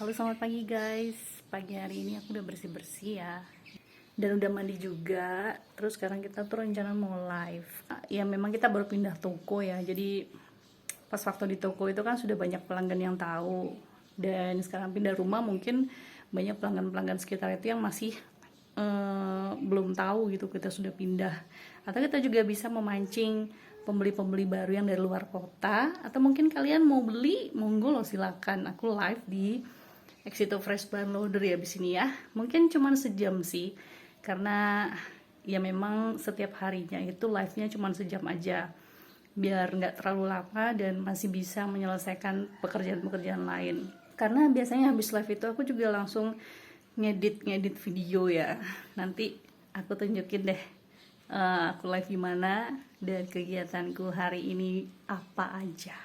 Halo, selamat pagi guys. Pagi hari ini aku udah bersih-bersih ya. Dan udah mandi juga. Terus sekarang kita tuh rencana mau live. Ya memang kita baru pindah toko ya. Jadi pas waktu di toko itu kan sudah banyak pelanggan yang tahu. Dan sekarang pindah rumah mungkin banyak pelanggan-pelanggan sekitar itu yang masih belum tahu gitu kita sudah pindah. Atau kita juga bisa memancing pembeli-pembeli baru yang dari luar kota, atau mungkin kalian mau beli, monggo loh, silakan. Aku live di Exito Fresh Barn Loader ya di sini ya. Mungkin cuma sejam sih, karena ya memang setiap harinya itu live-nya cuma sejam aja, biar nggak terlalu lama dan masih bisa menyelesaikan pekerjaan-pekerjaan lain. Karena biasanya habis live itu aku juga langsung ngedit video ya. Nanti aku tunjukin deh aku live gimana dan kegiatanku hari ini apa aja.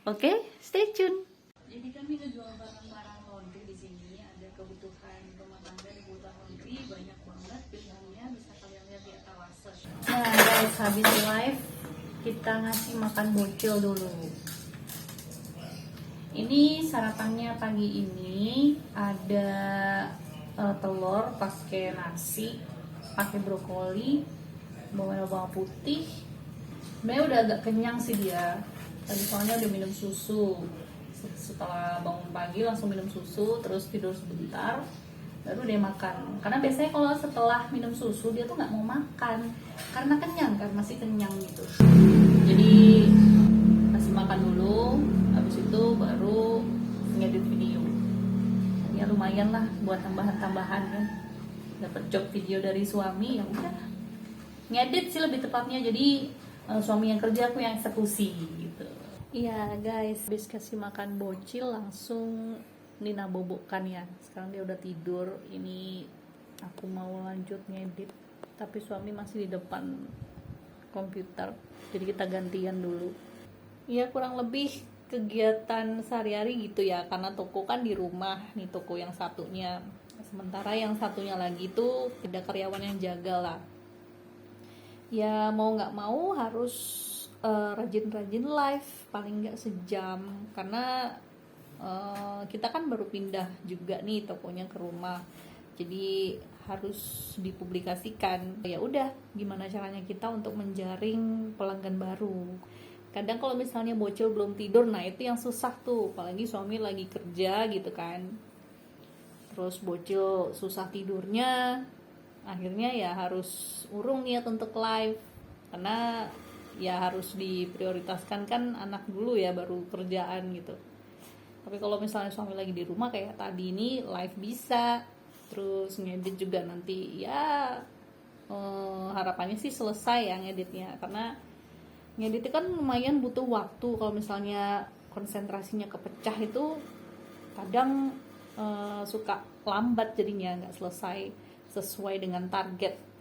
Oke, stay tune. Jadi kami ngejual barang-barang laundry di sini. Ada kebutuhan rumah tangga, kebutuhan laundry banyak banget pilihannya, bisa kalian lihat di etalase. Nah guys, habis live kita ngasih makan bocil dulu. Ini sarapannya pagi ini ada telur pakai nasi, pakai brokoli, bawang putih. Sebenarnya udah agak kenyang sih dia. Tadi soalnya udah minum susu. Setelah bangun pagi langsung minum susu, terus tidur sebentar, baru dia makan. Karena biasanya kalau setelah minum susu dia tuh nggak mau makan, karena kenyang kan, masih kenyang gitu. Jadi kasih makan dulu, habis itu baru ngedit video. Ya lumayan lah buat tambahan-tambahan kan. Dapat job video dari suami, ya udah ngedit sih lebih tepatnya. Jadi suami yang kerja, aku yang eksekusi gitu. Iya guys, habis kasih makan bocil langsung Nina bobokkan ya. Sekarang dia udah tidur. Ini aku mau lanjut ngedit, tapi suami masih di depan komputer, jadi kita gantian dulu. Iya, kurang lebih kegiatan sehari-hari gitu ya, karena toko kan di rumah nih, toko yang satunya. Sementara yang satunya lagi tuh ada karyawan yang jaga lah. Ya mau nggak mau harus rajin-rajin live, paling nggak sejam, karena kita kan baru pindah juga nih tokonya ke rumah, jadi harus dipublikasikan. Ya udah, gimana caranya kita untuk menjaring pelanggan baru. Kadang kalau misalnya bocil belum tidur, nah itu yang susah tuh, apalagi suami lagi kerja gitu kan, terus bocil susah tidurnya, akhirnya ya harus urung niat untuk live, karena ya harus diprioritaskan kan anak dulu ya, baru kerjaan gitu. Tapi kalau misalnya suami lagi di rumah kayak tadi ini, live bisa, terus ngedit juga nanti ya harapannya sih selesai ya ngeditnya, karena ngedit kan lumayan butuh waktu. Kalau misalnya konsentrasinya kepecah itu kadang suka lambat jadinya, nggak selesai sesuai dengan target.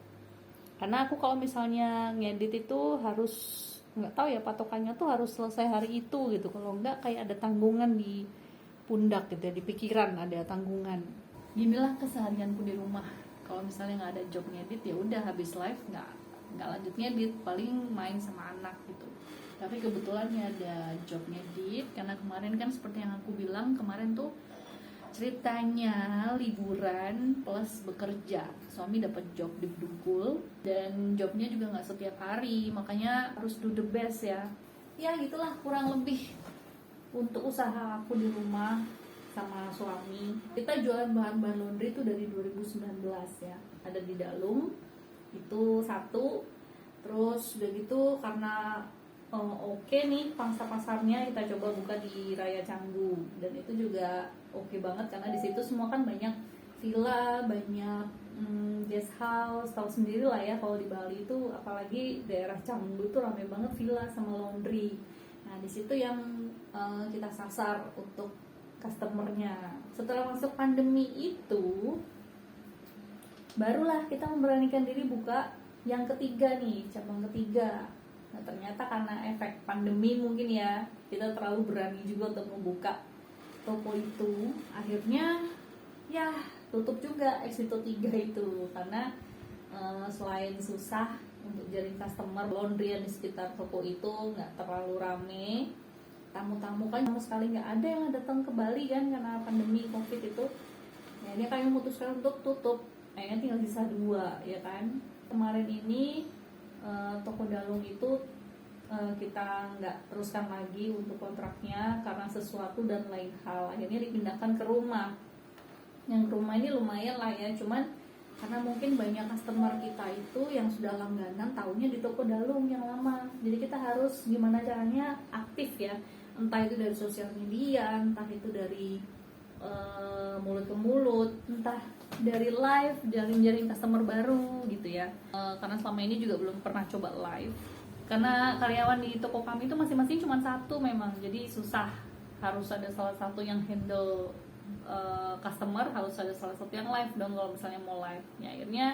Karena aku kalau misalnya ngedit itu harus, nggak tahu ya, patokannya tuh harus selesai hari itu gitu. Kalau nggak kayak ada tanggungan di pundak gitu ya, di pikiran ada tanggungan. Ginilah keseharianku di rumah. Kalau misalnya nggak ada job ngedit, ya udah habis live nggak lanjut ngedit, paling main sama anak gitu. Tapi kebetulan ya ada job ngedit, karena kemarin kan seperti yang aku bilang, kemarin tuh ceritanya liburan plus bekerja. Suami dapat job di Bedugul, dan jobnya juga nggak setiap hari, makanya harus do the best ya. Ya gitulah kurang lebih untuk usaha aku di rumah sama suami. Kita jualan bahan-bahan laundry itu dari 2019 ya. Ada di Dalung itu satu. Terus udah gitu, karena oke nih pangsa pasarnya, kita coba buka di Raya Canggu, dan itu juga oke banget, karena di situ semua kan banyak villa, banyak guest house. Tahu sendiri lah ya kalau di Bali itu, apalagi daerah Canggu tuh rame banget villa sama laundry. Nah di situ yang kita sasar untuk customernya. Setelah masuk pandemi itu, barulah kita memberanikan diri buka yang ketiga nih, cabang ketiga. Nah ternyata karena efek pandemi mungkin ya, kita terlalu berani juga untuk membuka toko itu. Akhirnya ya tutup juga Exito 3 itu, karena selain susah untuk jaring customer, laundryan di sekitar toko itu nggak terlalu rame, tamu-tamu kan sama sekali nggak ada yang datang ke Bali kan karena pandemi COVID itu. Nah, ini kami memutuskan untuk tutup. Akhirnya tinggal sisa 2 ya kan. Kemarin ini toko Dalung itu kita nggak teruskan lagi untuk kontraknya karena sesuatu dan lain hal. Akhirnya dipindahkan ke rumah. Yang rumah ini lumayan lah ya, cuman karena mungkin banyak customer kita itu yang sudah langganan tahunya di toko Dalung yang lama. Jadi kita harus gimana caranya aktif ya, entah itu dari sosial media, entah itu dari mulut ke mulut, entah dari live, jaring-jaring customer baru gitu ya. Karena selama ini juga belum pernah coba live. Karena karyawan di toko kami itu masing-masing cuma 1 memang, jadi susah. Harus ada salah satu yang handle customer, harus ada salah satu yang live dong kalau misalnya mau live. Ya, akhirnya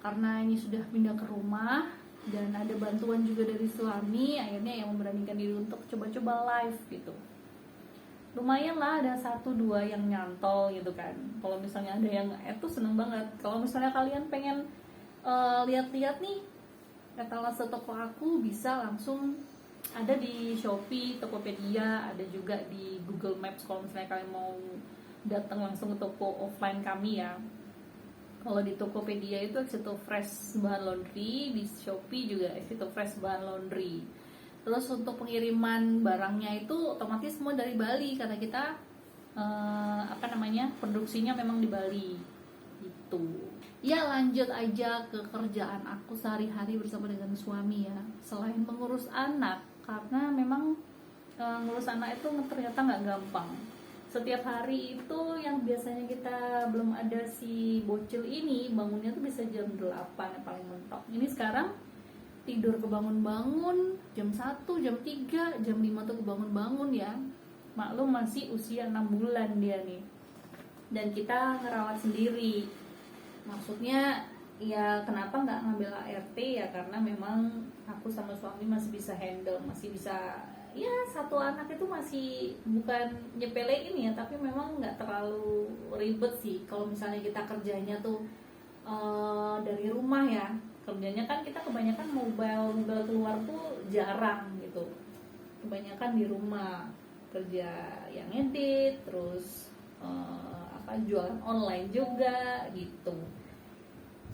karena ini sudah pindah ke rumah dan ada bantuan juga dari suami, akhirnya yang memberanikan diri untuk coba-coba live gitu. Lumayan lah ada 1-2 yang nyantol gitu kan. Kalau misalnya ada yang tuh seneng banget. Kalau misalnya kalian pengen lihat-lihat nih etalase toko aku, bisa langsung ada di Shopee, Tokopedia, ada juga di Google Maps kalau misalnya kalian mau datang langsung ke toko offline kami ya. Kalau di Tokopedia itu Exito Fresh bahan laundry, di Shopee juga Exito Fresh bahan laundry. Terus untuk pengiriman barangnya itu otomatis semua dari Bali karena kita produksinya memang di Bali gitu. Ya, lanjut aja ke kerjaan aku sehari-hari bersama dengan suami ya. Selain mengurus anak, karena memang ngurus anak itu ternyata nggak gampang. Setiap hari itu yang biasanya kita belum ada si bocil ini, bangunnya tuh bisa jam 8 yang paling mentok. Ini sekarang tidur kebangun-bangun jam 1, jam 3, jam 5 tuh kebangun-bangun ya. Maklum masih usia 6 bulan dia nih. Dan kita ngerawat sendiri. Maksudnya ya kenapa nggak ngambil ART ya, karena memang aku sama suami masih bisa handle, masih bisa ya, 1 anak itu masih bukan nyepelein ya, tapi memang nggak terlalu ribet sih. Kalau misalnya kita kerjanya tuh dari rumah ya, kerjanya kan kita kebanyakan mobile keluar tuh jarang gitu, kebanyakan di rumah kerja yang edit, terus jualan online juga gitu.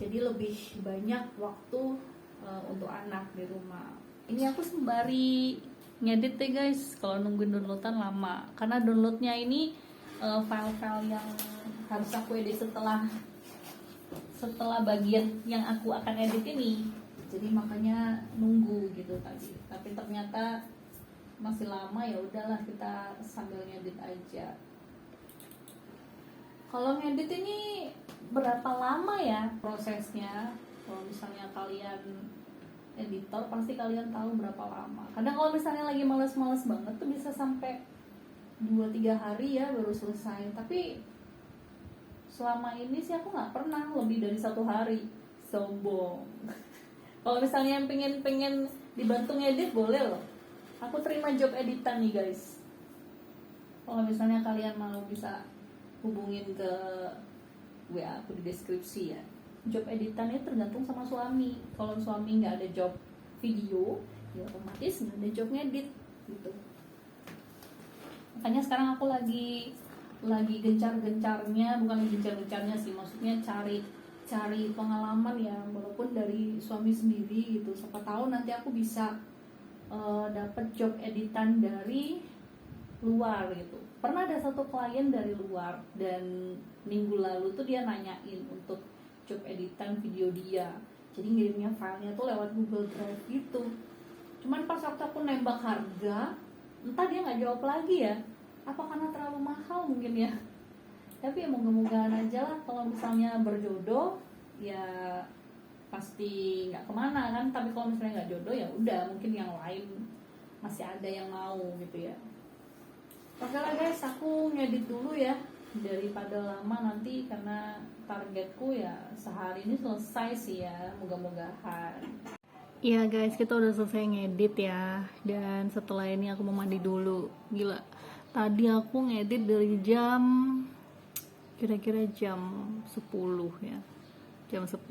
Jadi lebih banyak waktu untuk anak di rumah. Ini aku sembari ngedit deh guys, kalau nungguin downloadan lama karena downloadnya ini file-file yang harus aku edit setelah bagian yang aku akan edit ini, jadi makanya nunggu gitu tadi. Tapi ternyata masih lama, ya udahlah kita sambil ngedit aja. Kalau ngedit ini berapa lama ya prosesnya? Kalau misalnya kalian editor pasti kalian tahu berapa lama. Kadang kalau misalnya lagi males-males banget tuh bisa sampai 2-3 hari ya baru selesai. Tapi selama ini sih aku nggak pernah lebih dari 1 hari. Sombong. Kalau misalnya yang pengen dibantu ngedit boleh loh. Aku terima job editan nih guys. Kalau misalnya kalian mau bisa hubungin ke WA aku di deskripsi ya. Job editan itu tergantung sama suami. Kalau suami nggak ada job video, ya otomatis nggak ada job ngedit gitu. Makanya sekarang aku lagi gencar-gencarnya, bukan lagi gencar-gencarnya sih, maksudnya cari pengalaman ya, walaupun dari suami sendiri gitu. Siapa tahu nanti aku bisa dapat job editan dari luar gitu. Pernah ada satu klien dari luar dan minggu lalu tuh dia nanyain untuk job editan video dia. Jadi ngirimnya filenya tuh lewat Google Drive gitu. Cuman pas waktu aku nembak harga, entah dia nggak jawab lagi ya. Apa karena terlalu mahal mungkin ya. Tapi ya moga-mogaan aja lah, kalau misalnya berjodoh ya pasti nggak kemana kan. Tapi kalau misalnya nggak jodoh ya udah, mungkin yang lain masih ada yang mau gitu ya. Oke lah guys, aku ngedit dulu ya daripada lama nanti, karena targetku ya sehari ini selesai sih ya, moga-mogahan. Iya guys, kita udah selesai ngedit ya, dan setelah ini aku mau mandi dulu. Gila, tadi aku ngedit dari kira-kira jam 10 ya, jam 10,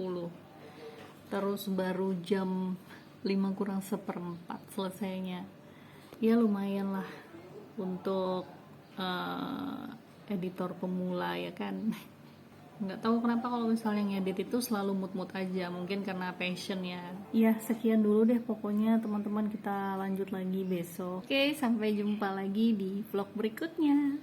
terus baru jam 5 kurang seperempat selesainya. Ya lumayan lah, untuk editor pemula ya kan. Nggak tahu kenapa kalau misalnya ngedit itu selalu mood-mood aja, mungkin karena passion ya. Ya sekian dulu deh pokoknya teman-teman, kita lanjut lagi besok. Oke, sampai jumpa lagi di vlog berikutnya.